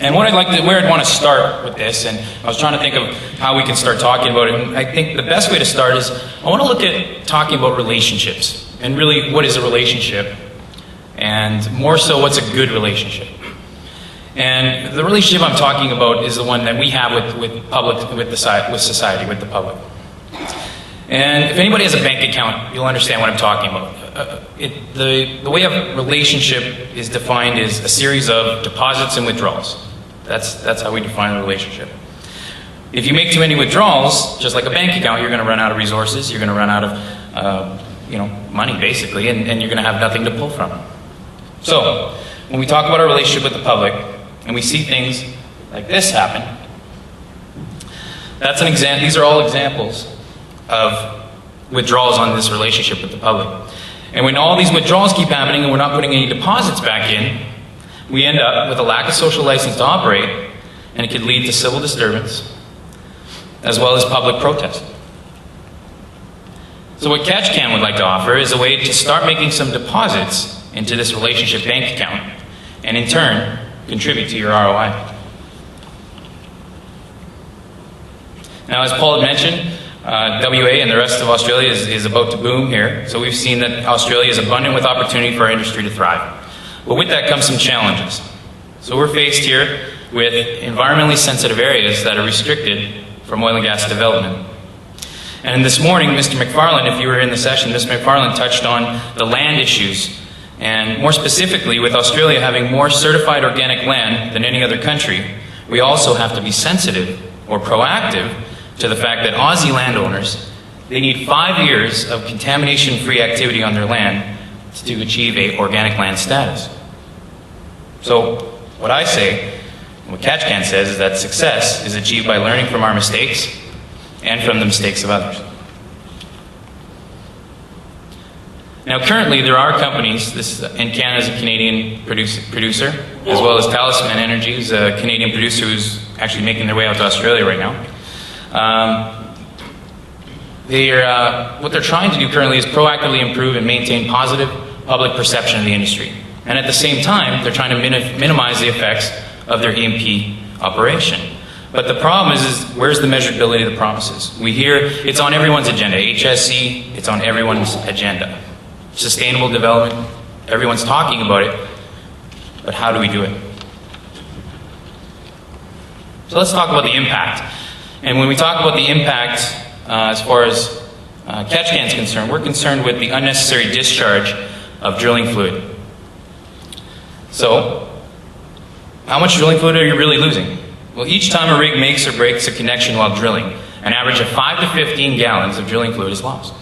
And where I'd want to start with this, and I was trying to think of how we can start talking about it, and I think the best way to start is, I want to look at talking about relationships, and really, what is a relationship, and more so, what's a good relationship. And the relationship I'm talking about is the one that we have with society, with the public. And if anybody has a bank account, you'll understand what I'm talking about. The way a relationship is defined is a series of deposits and withdrawals. That's how we define a relationship. If you make too many withdrawals, just like a bank account, you're going to run out of resources, you're going to run out of money, basically, and you're going to have nothing to pull from. So, when we talk about our relationship with the public, and we see things like this happen, that's an example. These are all examples of withdrawals on this relationship with the public. And when all these withdrawals keep happening and we're not putting any deposits back in, we end up with a lack of social license to operate, and it could lead to civil disturbance as well as public protest. So what Katch would like to offer is a way to start making some deposits into this relationship bank account, and in turn contribute to your ROI. Now, as Paul had mentioned, WA and the rest of Australia is about to boom here. So we've seen that Australia is abundant with opportunity for our industry to thrive. But with that comes some challenges. So we're faced here with environmentally sensitive areas that are restricted from oil and gas development. And this morning, Mr. McFarland, if you were in the session, Mr. McFarland touched on the land issues. And more specifically, with Australia having more certified organic land than any other country, we also have to be sensitive or proactive to the fact that Aussie landowners, they need 5 years of contamination-free activity on their land to achieve a organic land status. So, what I say, and what Katch says, is that success is achieved by learning from our mistakes and from the mistakes of others. Now, currently, there are companies, and Canada is a Canadian producer, as well as Talisman Energy is a Canadian producer who's actually making their way out to Australia right now. What they're trying to do currently is proactively improve and maintain positive public perception of the industry. And at the same time, they're trying to minimize the effects of their E&P operation. But the problem is where's the measurability of the promises? We hear it's on everyone's agenda. HSE, it's on everyone's agenda. Sustainable development, everyone's talking about it, but how do we do it? So let's talk about the impact. And when we talk about the impact, as far as Katch is concerned, we're concerned with the unnecessary discharge of drilling fluid. So, how much drilling fluid are you really losing? Well, each time a rig makes or breaks a connection while drilling, an average of 5 to 15 gallons of drilling fluid is lost.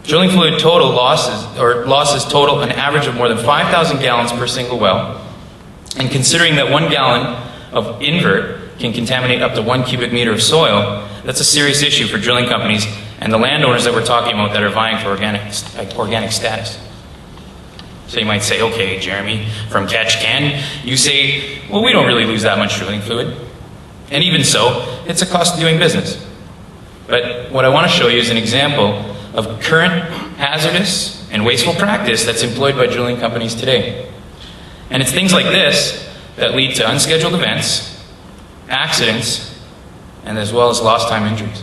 Drilling fluid total losses total an average of more than 5,000 gallons per single well. And considering that 1 gallon of invert can contaminate up to 1 cubic meter of soil, that's a serious issue for drilling companies and the landowners that we're talking about that are vying for organic status. So you might say, okay, Jeremy from Katch, you say, well, we don't really lose that much drilling fluid. And even so, it's a cost of doing business. But what I want to show you is an example of current hazardous and wasteful practice that's employed by drilling companies today. And it's things like this that lead to unscheduled events, accidents, and as well as lost time injuries.